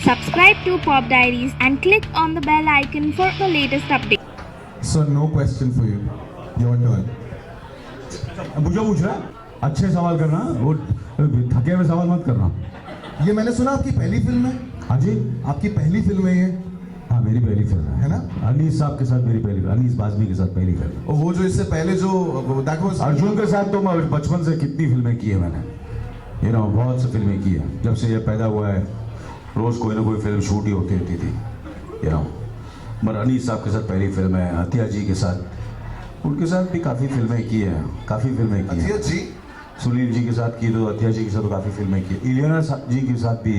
Subscribe to Pop Diaries and click on the bell icon for the latest updates. So no question for you. Your turn. मुझे पूछ रहा है? अच्छे सवाल करना, वो थके हुए सवाल मत करना। ये मैंने सुना आपकी पहली फिल्म है। हाँ जी, आपकी पहली फिल्म है ये, हाँ मेरी पहली फिल्म है ना? अनीस साहब के साथ मेरी पहली फिल्म, अनीस बाज़मी के साथ पहली फिल्म। और वो जो इससे पहले जो देखो अर्जुन के साथ तो मैं बचपन से कितनी फिल्में की है मैंने, बहुत सी फिल्में की है। जब से ये पैदा हुआ है रोज़ कोई ना कोई फिल्म शूट ही होती रहती थी, मगर अनीस साहब के साथ पहली फिल्म है। अतिया जी के साथ, उनके साथ भी काफ़ी फिल्में की हैं, काफ़ी फिल्में की हैं। अतिया जी, सुनील जी के साथ की, तो अतिया जी के साथ तो काफ़ी फिल्में की। इलियाना जी के साथ भी,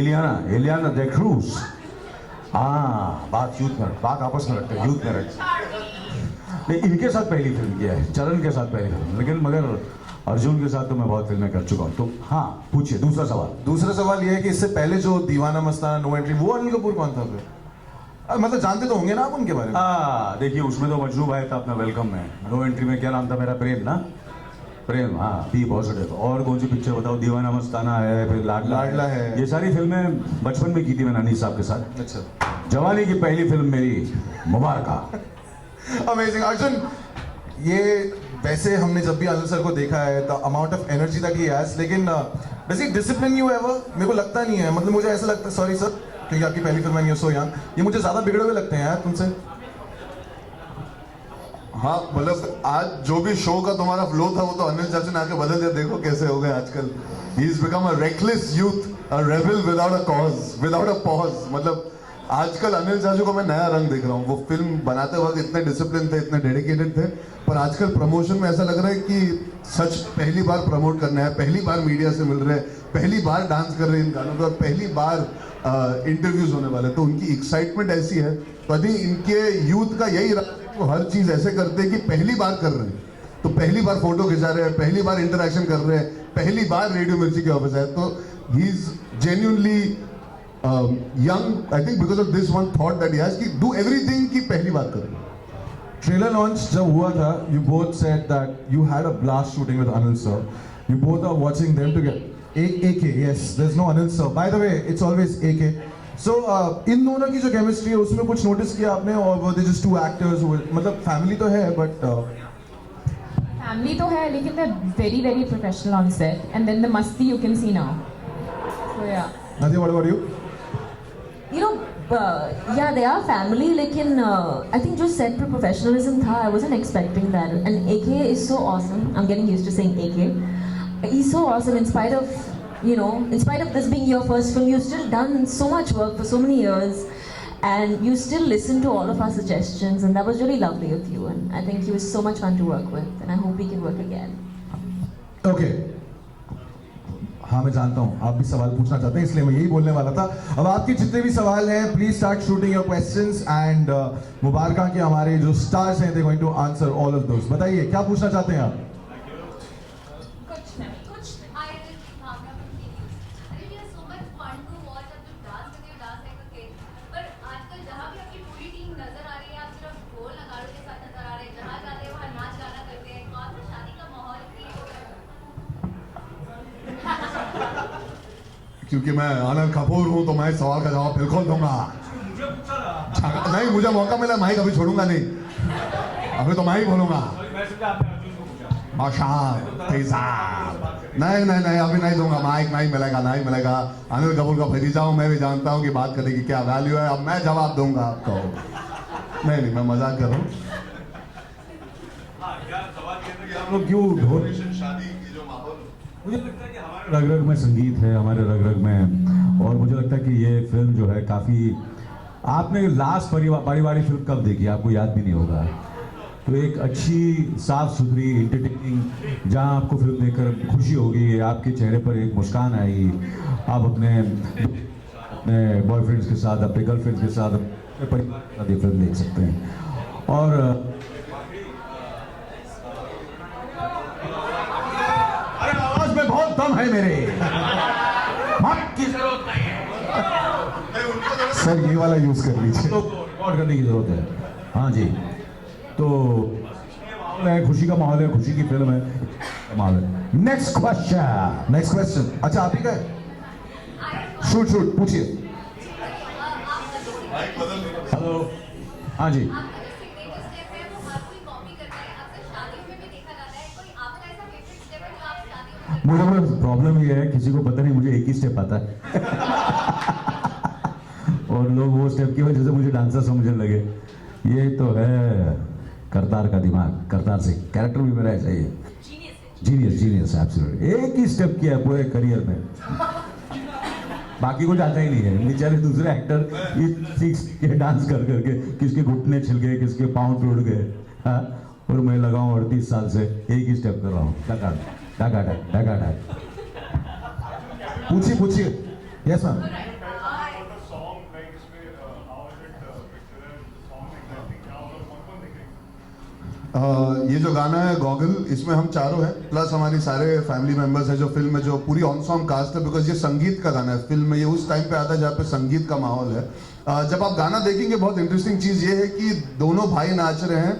इलियाना द क्रूज। हाँ, बात यूथ में, बात आपस में रखते हैं, यूथ में रखते हैं। नहीं, इनके साथ पहली फिल्म किया है, चरण के साथ पहली फिल्म, लेकिन मगर अर्जुन के साथ तो मैं बहुत फिल्में कर चुका हूँ। तो हाँ, पूछिए दूसरा सवाल। दूसरा सवाल ये है कि इससे पहले जो दीवाना मस्ताना, नो एंट्री, वो अनिल कपूर कौन था फिर? मतलब जानते तो होंगे ना आप उनके बारे में? देखिए उसमें तो मजनू भाई था अपना, वेलकम में। नो एंट्री में क्या नाम था मेरा? प्रेम ना, प्रेम, हाँ, बी पॉजिटिव। और कौन सी पिक्चर बताओ? दीवाना मस्ताना है, फिर लाडला है। ये सारी फिल्में बचपन में की थी मैंने अनीस साहब के साथ। अच्छा, जवानी की पहली फिल्म मेरी मुबारका। अमेजिंग। अर्जुन, ये वैसे हमने जब भी अनिल सर को देखा है the amount of energy that he has, लेकिन does he discipline you ever? मेरे को लगता नहीं है, मतलब मुझे ऐसा लगता है, सॉरी सर, क्योंकि आपकी पहली फिल्म है यू सो यंग, ये मुझे ज्यादा बिगड़े हुए लगते हैं यार तुमसे। हाँ, मतलब आज जो भी शो का तुम्हारा फ्लो था वो तो अनिल चाचा ने आके बदल दिया। देखो कैसे हो गए आजकल। He is become a reckless youth, a rebel without a cause, without a pause. मतलब आजकल अनिल चाचू को मैं नया रंग देख रहा हूँ। वो फिल्म बनाते वक्त इतने डिसिप्लिन थे, इतने डेडिकेटेड थे, पर आजकल प्रमोशन में ऐसा लग रहा है कि सच पहली बार प्रमोट करना है, पहली बार मीडिया से मिल रहे हैं, पहली बार डांस कर रहे हैं इन गानों पर, और पहली बार इंटरव्यूज होने वाले। तो उनकी एक्साइटमेंट ऐसी है, तो आई थिंक इनके यूथ का यही राज है, वो हर चीज ऐसे करते हैं कि पहली बार कर रहे हैं तो पहली बार फोटो खिंचा रहे हैं, पहली बार इंटरेक्शन कर रहे हैं, पहली बार रेडियो मिर्ची के ऑफिस है। तो he is genuinely young, I think because of this one thought that he has कि डू एवरीथिंग की पहली बार कर रहे हैं। ट्रेलर लॉन्च जब हुआ था, you both said that you had a blast shooting with Anil sir. You both are watching them together. AK, yes. There's no Anil sir. By the way, it's always AK. So इन दोनों की जो chemistry है उसमें कुछ notice किया आपने, और वो दे जस्ट टू एक्टर्स? मतलब फैमिली तो है, बट फैमिली तो है, लेकिन they're very very professional on set, and then the masti you can see now. So yeah. Nadia, what about you? You know, yeah, they are family, लेकिन I think जो set पर professionalism था, I wasn't expecting that. And AK is so awesome. I'm getting used to saying AK. He's so awesome in spite of, in spite of this being your first film, you've still done so much work for so many years, and you still listen to all of our suggestions, and that was really lovely of you. And I think he was so much fun to work with, and I hope we can work again. Okay. हाँ, मैं जानता हूँ आप भी सवाल पूछना चाहते हैं, इसलिए मैं यही बोलने वाला था। अब आपके जितने भी सवाल हैं, please start shooting your questions, and Mubaraka के हमारे जो स्टार्स हैं, they going to answer all of those. बताइए क्या पूछना चाहते हैं आप? क्योंकि मैं अनिल कपूर हूं तो मैं इस सवाल का जवाब बिल्कुल दूंगा। नहीं, मुझे मौका मिला, मैं कभी छोड़ूंगा नहीं, अभी तो मैं ही बोलूंगा। नहीं, अभी नहीं दूंगा, माइक नहीं मिलेगा। अनिल कपूर का भतीजा हूं, मैं भी जानता हूं कि बात करने की क्या वैल्यू है। अब मैं जवाब दूंगा आपको। नहीं, मैं मजाक कर रहा हूं। हम लोग क्यों ढोल, शादी की जो माहौल, मुझे लगता है कि हमारे रग रग में संगीत है, हमारे रग रग में। और मुझे लगता है कि ये फिल्म जो है काफ़ी, आपने लास्ट पारिवारिक फिल्म कब देखी आपको याद भी नहीं होगा। तो एक अच्छी साफ सुथरी एंटरटेनिंग, जहां आपको फिल्म देखकर खुशी होगी, आपके चेहरे पर एक मुस्कान आएगी, आप अपने बॉयफ्रेंड्स के साथ, अपने गर्लफ्रेंड्स के साथ, अपने परिवार के साथ ये फिल्म देख सकते हैं। और बहुत दम है मेरे, की जरूरत नहीं है सर, ये वाला यूज कर लीजिए, तो रिकॉर्ड करने की जरूरत है। हाँ जी, तो खुशी का माहौल है, खुशी की फिल्म है, माहौल है। Next question. अच्छा, आप ही गए? शूट पूछिए। हेलो, हाँ जी। आपका जो सिग्नेचर स्टेप है वो हर कोई कॉपी करता है, अक्सर शादियों में भी देखा जाता है। कोई आपका ऐसा फेवरेट स्टेप है जो आप शादियों में मुझे बस प्रॉब्लम ये है, किसी को पता नहीं मुझे एक ही स्टेप आता है और लोग वो स्टेप की वजह से मुझे डांसर समझने लगे। ये तो है करतार का दिमाग, करतार से कैरेक्टर भी मेरा ऐसा ही है। Genius absolutely. एक ही स्टेप किया है पूरे करियर में, बाकी कुछ आता ही नहीं है। बेचारे दूसरे एक्टर ये सीख के डांस कर करके किसके घुटने छिल गए, किसके पाँव टूट गए, हाँ? और मैं लगा हूँ 38 साल से एक ही स्टेप कर रहा हूँ, टका टका टका टका। पूछिए यस मैम। ये जो गाना है गॉगल, इसमें हम चारों हैं प्लस हमारी सारे फैमिली मेंबर्स हैं जो फिल्म में जो पूरी ऑन कास्ट है, बिकॉज ये संगीत का गाना है। फिल्म में ये उस टाइम पे आता है जहाँ पे संगीत का माहौल है। जब आप गाना देखेंगे बहुत इंटरेस्टिंग चीज ये है कि दोनों भाई नाच रहे हैं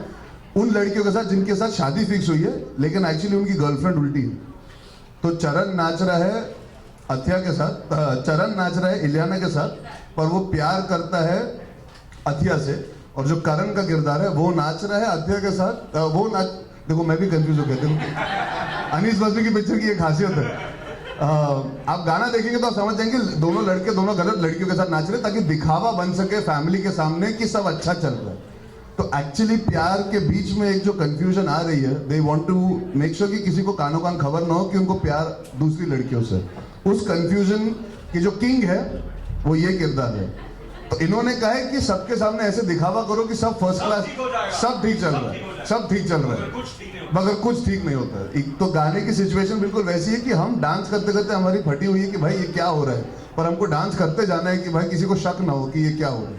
उन लड़कियों के साथ जिनके साथ शादी फिक्स हुई है, लेकिन एक्चुअली उनकी गर्लफ्रेंड उल्टी है। तो चरण नाच रहा है अथिया के साथ, चरण नाच रहा है इलियाना के साथ, पर वो प्यार करता है अथिया से। और जो करण का किरदार है वो नाच रहा है अथिया के साथ। वो नाच, देखो मैं भी कंफ्यूज हो गया, देखो अनीस बसरी की पिक्चर की एक खासियत है, आप गाना देखेंगे तो आप समझ जाएंगे दोनों लड़के दोनों गलत लड़कियों के साथ नाच रहे हैं ताकि दिखावा बन सके फैमिली के सामने कि सब अच्छा चल रहा है। तो एक्चुअली प्यार के बीच में एक जो कंफ्यूजन आ रही है, they want to make sure कि किसी को कानों कान खबर ना हो कि उनको प्यार दूसरी लड़कियों से। उस कंफ्यूजन की जो किंग है वो ये किरदार है। तो इन्होंने कहा है कि सबके सामने ऐसे दिखावा करो कि सब फर्स्ट क्लास, सब ठीक चल रहा है, सब ठीक चल रहा है, मगर कुछ ठीक नहीं होता है। तो गाने की सिचुएशन बिल्कुल वैसी है कि हम डांस करते करते हमारी फटी हुई है कि भाई ये क्या हो रहा है, पर हमको डांस करते जाना है कि भाई किसी को शक ना हो कि ये क्या हो रहा है।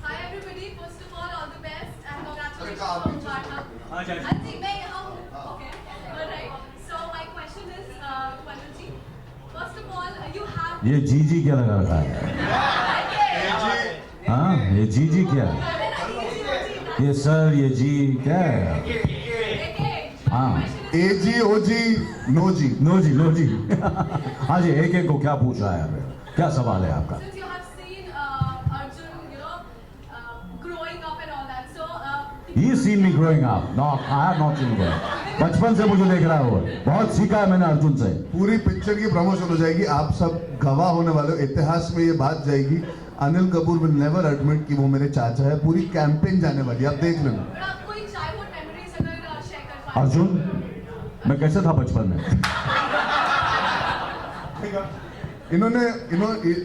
Hi everybody, first of all the best and congratulations on Varna. I think मैं यहाँ हूँ, okay, alright. So my question is to Anuj ji. First of all, you have. ये जी क्या लगा रखा है? हाँ, ये जी क्या है? ये सर, ये जी क्या है? हाँ, ए जी ओ जी नो जी। नो जी हाँ जी, एक एक को क्या पूछ रहा है हमें, क्या सवाल है आपका? Since you have seen Arjun, you know, growing up and all that, so He seen me growing up. No, I have not seen him. बचपन से मुझे देख रहा है वो, बहुत सीखा है मैंने अर्जुन से। पूरी पिक्चर की प्रमोशन हो जाएगी, आप सब गवाह होने वाले हो, इतिहास में ये बात जाएगी। Anil Kapoor will never admit कि वो मेरे चाचा है। पूरी कैंपेन जाने वाली है, आप देख लेना। but आप कोई childhood memories अगर share कर पाए। अर्जुन, मैं कैसे था बचपन में? इन्होंने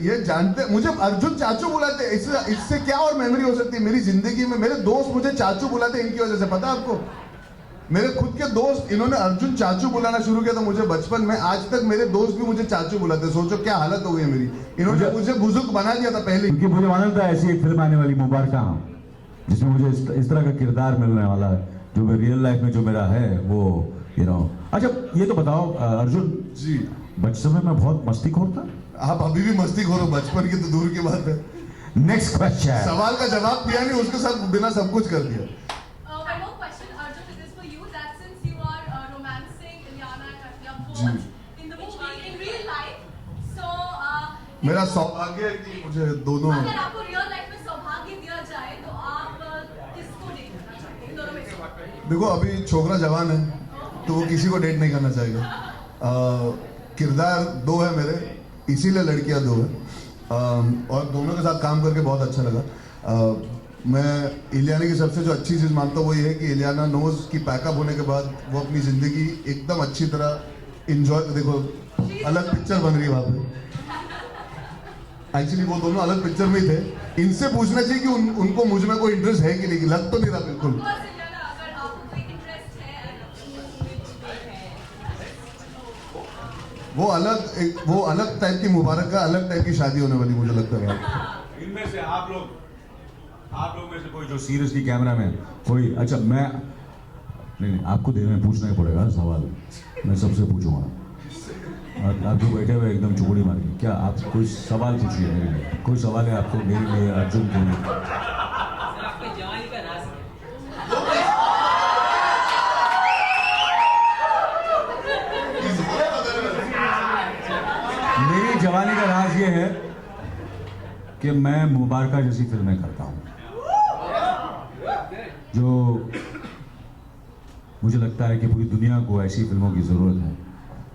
ये जानते, मुझे अर्जुन चाचू बुलाते, इससे क्या और मेमोरी हो सकती है मेरी जिंदगी में। मेरे दोस्त मुझे चाचू बुलाते इनकी वजह से, पता है आपको? मेरे खुद के दोस्त, इन्होंने अर्जुन चाचू बुलाना शुरू किया था मुझे बचपन में। आज तक मेरे दोस्त भी मुझे चाचू बुलाते। सोचो क्या हालत हो गई है मेरी। इन्होंने मुझे बुजुर्ग बना दिया था पहले। क्योंकि मुझे मालूम था ऐसी एक फिल्म आने वाली मुबारका, जिसमें मुझे इस तरह का किरदार मिलने वाला है जो मैं रियल लाइफ में जो मेरा है वो अच्छा ये तो बताओ अर्जुन जी, बचपन में मैं बहुत मस्तीखोर था। आप अभी भी मस्ती करो, बचपन की तो दूर की बात है। Next question. सवाल का जवाब दिया नहीं, उसके साथ बिना सब कुछ कर दिया। One more question, Arjun, this is for you. That since you are romancing Ilyana and Athia both in the movie, in real life, so मेरा सौभाग्य है कि मुझे दोनों। अगर आपको रियल लाइफ में सौभाग्य दिया जाए तो आप किसको डेट करना चाहते हैं इन दोनों में से? देखो अभी छोकरा जवान है तो वो किसी को डेट नहीं करना चाहेगा। किरदार दो है मेरे, इसीलिए लड़कियां दो है। और दोनों के साथ काम करके बहुत अच्छा लगा। मैं इलियाना की सबसे जो अच्छी चीज़ मानता हूँ वो ये है कि इलियाना नोज की पैकअप होने के बाद वो अपनी ज़िंदगी एकदम अच्छी तरह इंजॉय। देखो अलग पिक्चर बन रही है वहाँ पे, एक्चुअली वो दोनों अलग पिक्चर में ही थे। इनसे पूछना चाहिए कि उनको मुझ में कोई इंटरेस्ट है कि नहीं, लग तो नहीं रहा बिल्कुल। Of course, Ilyana, अगर आपको कोई इंटरेस्ट है वो अलग टाइप की मुबारक का अलग टाइप की शादी होने वाली मुझे लगता है। इनमें से आप लोग में से कोई जो सीरियसली कैमरा में कोई, अच्छा मैं नहीं आपको देने में पूछना ही पड़ेगा सवाल, मैं सबसे पूछूंगा। आप जो बैठे हुए एकदम चुगड़ी मार के, क्या आप कोई सवाल पूछिए मेरे लिए? कोई सवाल है आपको मेरे लिए, अर्जुन के लिए? मेरी जवानी का राज ये है कि मैं मुबारका जैसी फिल्में करता हूँ, जो मुझे लगता है कि पूरी दुनिया को ऐसी फिल्मों की ज़रूरत है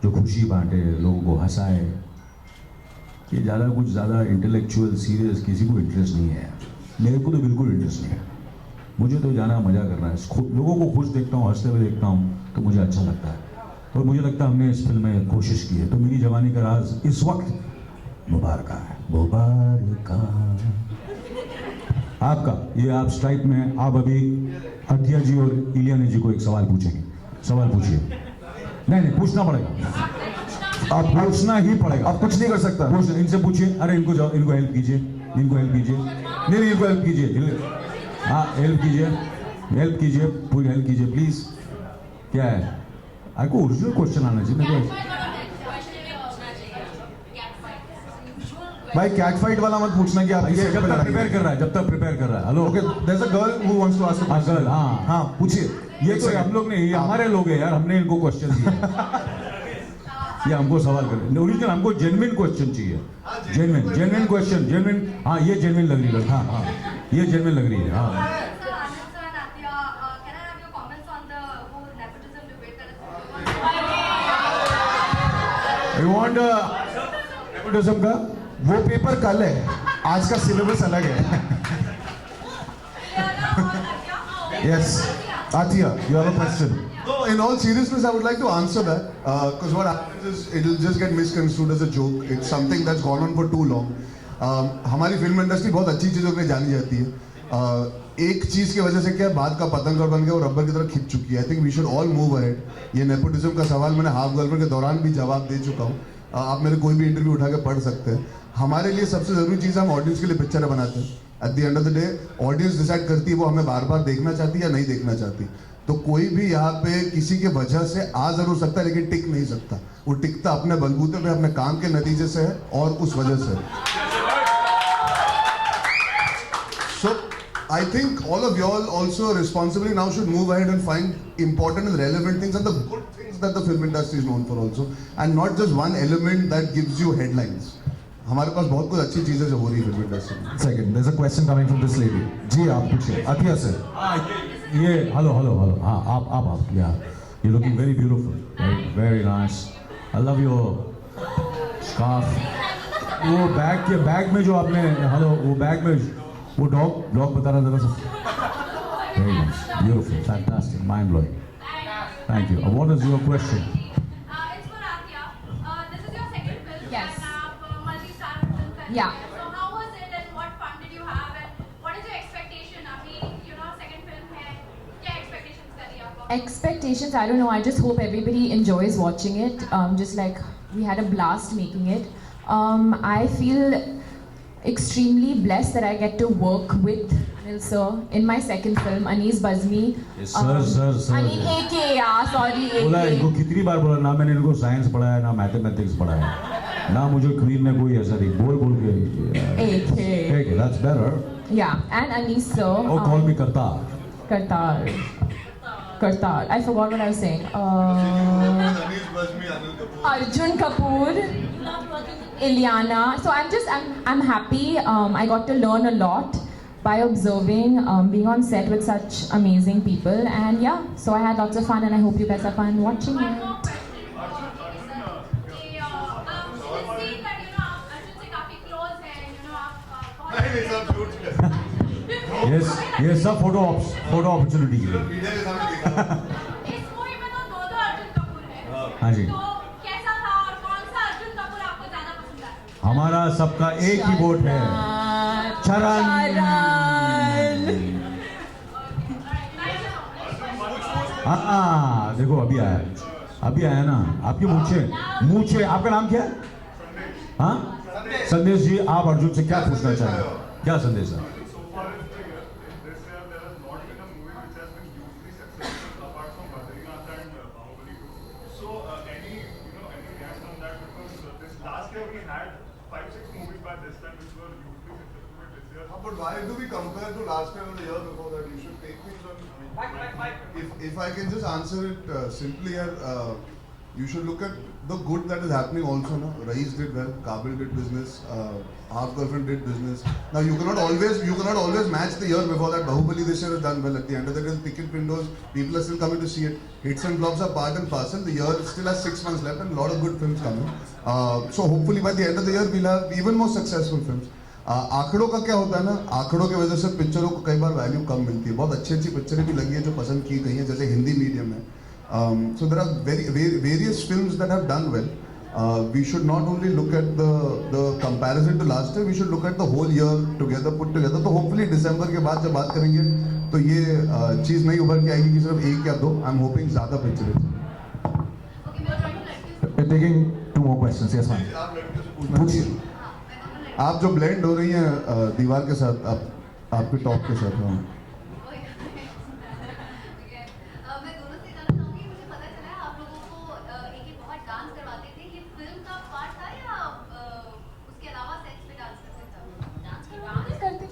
जो खुशी बांटे, लोगों को हंसाए। कि ज़्यादा इंटेलेक्चुअल सीरियस किसी को इंटरेस्ट नहीं है। मेरे को तो बिल्कुल इंटरेस्ट नहीं है। मुझे तो जाना मज़ा करना है, लोगों को खुश देखता हूँ, हंसते हुए देखता हूँ तो मुझे अच्छा लगता है। और मुझे लगता है हमने इस फिल्म में कोशिश की है। तो मेरी जवानी का राज इस वक्त मुबारका है। मुबारका आपका, ये आप स्ट्राइक में, आप अभी अतिया जी और इलियाना जी को एक सवाल पूछेंगे। सवाल पूछिए। नहीं पूछना पड़ेगा, आप पूछना ही पड़ेगा। आप कुछ नहीं कर सकता। इनसे पूछिए। अरे इनको जाओ, इनको हेल्प कीजिए, इनको हेल्प कीजिए। नहीं इनको हेल्प कीजिए। हाँ हेल्प कीजिए, पूरी हेल्प कीजिए प्लीज। क्या है आपको ओरिजिनल क्वेश्चन आना चाहिए मेरे को। भाई कैट फाइट वाला मत पूछना कि आप ये जब तक प्रिपेयर कर रहा है, hello okay, there is a girl who wants to ask a girl. हाँ पूछिए। ये तो हम लोग ने, ये हमारे लोग हैं यार, हमने इनको क्वेश्चन दिया। ये हमको सवाल करें ओरिजिनल, हमको जेन्युइन क्वेश्चन चाहिए। Genuine question, genuine. हाँ ये जेन्युइन लग रही है। हाँ ये जेन्युइन लग रही है। हाँ Sir, Anand sir and Athiya, can I have your comments on the whole nepotism debate that is going on? You want nepotism का वो पेपर कल है, आज का सिलेबस अलग है। Yes, Athiya, you have a question. No, in all seriousness, I would like to answer that because what happens is it'll just get misconstrued as a joke. It's something that's gone on for too long. हमारी film industry बहुत अच्छी चीज़ों के लिए जानी जाती है। एक चीज़ की वजह से क्या बात का पतंग और बन के वो रबर की तरह खिंच चुकी है। I think we should all move ahead. ये नेपोटिज्म का सवाल मैंने हाफ गर्लफ्रेंड के दौरान भी जवाब दे चुका हूँ। आप मेरे कोई भी इंटरव्यू उठा के पढ़ सकते हैं। हमारे लिए सबसे ज़रूरी चीज़ हम ऑडियंस के लिए पिक्चर बनाते हैं। At the end of the day audience decide करती है वो हमें बार बार देखना चाहती है या नहीं देखना चाहती। तो कोई भी यहाँ पे किसी के वजह से आ जरूर सकता है लेकिन टिक नहीं सकता। वो टिकता अपने बलबूते पे, अपने काम के नतीजे से है और उस वजह से। सो I think all of y'all also responsibly now should move ahead and find important and relevant things and the good things that the film industry is known for also, and not just one element that gives you headlines. हमारे पास बहुत कुछ अच्छी चीजें जो हो रही है film industry में। Second, there's a question coming from this lady. जी आप पूछिए। अतिया से। ये हेलो। हाँ आप या you looking very beautiful, very nice. I love your scarf. वो बैग में जो आपने, हेलो, वो बैग में वो डॉग बता रहा जरा सा। Very nice, beautiful, fantastic, mind blowing. Thank you. What is your question? It's for Athiya. This is your second film. Yes. And आप multi-star film कर रहे Yeah. हैं. So how was it and what fun did you have and what is your expectation? अभी second film है, क्या expectations कर रही है आप? Expectations, I don't know. I just hope everybody enjoys watching it. Just like we had a blast making it. I feel extremely blessed that I get to work with Anil sir in my second film, Anees Bazmi. Yes, sir. Anil AK, yeah, sorry, बोला इनको AK. कितनी बार बोला, ना मैंने इनको science पढ़ा है ना मैथमेटिक्स पढ़ा है, ना मुझे क्वीन ने कोई ऐसा नहीं बोल के। AK. that's better. Yeah, and Anees sir. Oh, call me Kartar. Kartar. I forgot what I was saying. Arjun Kapoor, Ilyana. So I'm happy. I got to learn a lot by observing, being on set with such amazing people, and yeah. So I had lots of fun, and I hope you guys have fun watching One it. more question. This scene that आप अर्जुन से काफी close हैं, आप बहुत ये सब photo opportunity के लिए। इस मूवी में तो दो अर्जुन कपूर हैं। हाँ जी। तो कैसा था और कौन सा अर्जुन कपूर आपको ज्यादा पसंद आया? हमारा सबका एक ही वोट है, चरण। हाँ देखो अभी आया ना। आपकी मूछे आपका नाम क्या है? हाँ संदेश जी, आप अर्जुन से क्या पूछना चाहेंगे? क्या संदेश है? But why do we compare to last year or the year before that? You should take things on. If I can just answer it simply here, you should look at the good that is happening also, no? Rais did well, Kabil did business, Half Girlfriend did business. Now you cannot always match the year before that. Bahubali this year has done well. At the end of the day, the ticket windows, people are still coming to see it. Hits and flops are part and parcel. The year still has 6 months left and a lot of good films coming. So hopefully by the end of the year we'll have even more successful films. आंकड़ों का क्या होता है ना, आंकड़ों की वजह से पिक्चरों को कई बार वैल्यू कम मिलती है. बहुत अच्छी अच्छी पिक्चरें भी लगी है जो पसंद की गई हैं, जैसे हिंदी मीडियम में. So there are various films that have done well. We should not only look at the comparison to last year, we should look at the whole year together, put together. तो hopefully December के बाद जब बात करेंगे तो ये चीज़ नहीं उभर के आएगी कि सिर्फ एक या दो. I'm hoping ज़्यादा पिक्चरें. Okay, we are trying to let you. We're taking 2 more questions. Yes, ma'am. आप लड़कियों से पूछना पूछिए. चाहिए. आप जो ब्लेंड हो रही हैं दीवार के साथ, आपके टॉप के साथ. हाँ. मैं दोनों से जानना चाहूंगी. मुझे पता चला है आप लोगों को एक बहुत डांस करवाते थे. ये फिल्म का पार्ट था या उसके अलावा सेक्स पे डांस करते थे? डांस करते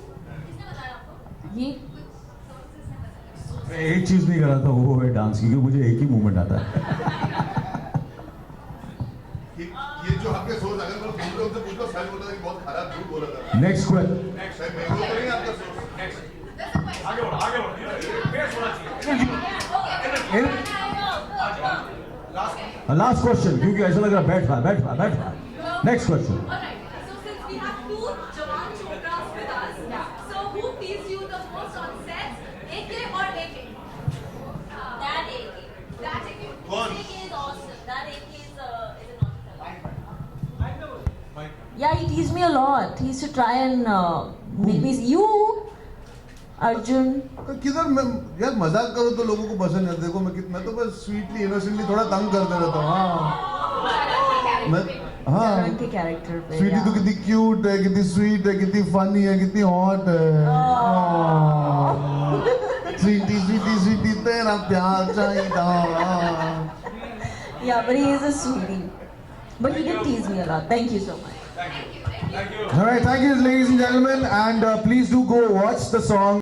किसने बताया आपको? ये कुछ सोर्सेस ने बताया. मैं एक चीज नहीं कर रहा था, वो है डांस, क्योंकि मुझे एक ही मूवमेंट आता है. ये जो आपके सोर्स अगर मैं पूछ रहा हूं तो पूछो, सच बोला था कि बहुत खराब झूठ बोला था. Next question. नेक्स्ट मैं बोल रही हूं आपका source. There's a question. Last question, क्योंकि ऐसा लग रहा है बैठ पा. Next question. Alright, so since we have two Jawan Chopras with us, so who teased you the most on set, AK or AK? That AK. That AK. कौन? AK is awesome. That AK is an awesome. Yeah, he teased me a lot. He used to try and make me. You, Arjun. किधर मैं यार मजाक करो तो लोगों को पसंद है. देखो मैं तो बस स्वीटली इनोसेंटली थोड़ा तंग करते रहता हूँ. हाँ मैं हाँ Jawan के character पे. स्वीटी yeah. तो कितनी क्यूट है, कितनी स्वीट है, कितनी फनी है, कितनी हॉट है. स्वीटी तेरा प्यार चाहिए. Yeah, but he is a sweetie. But he did tease me a lot. Thank you so much. All right, thank you, ladies and gentlemen, and please do go watch the song.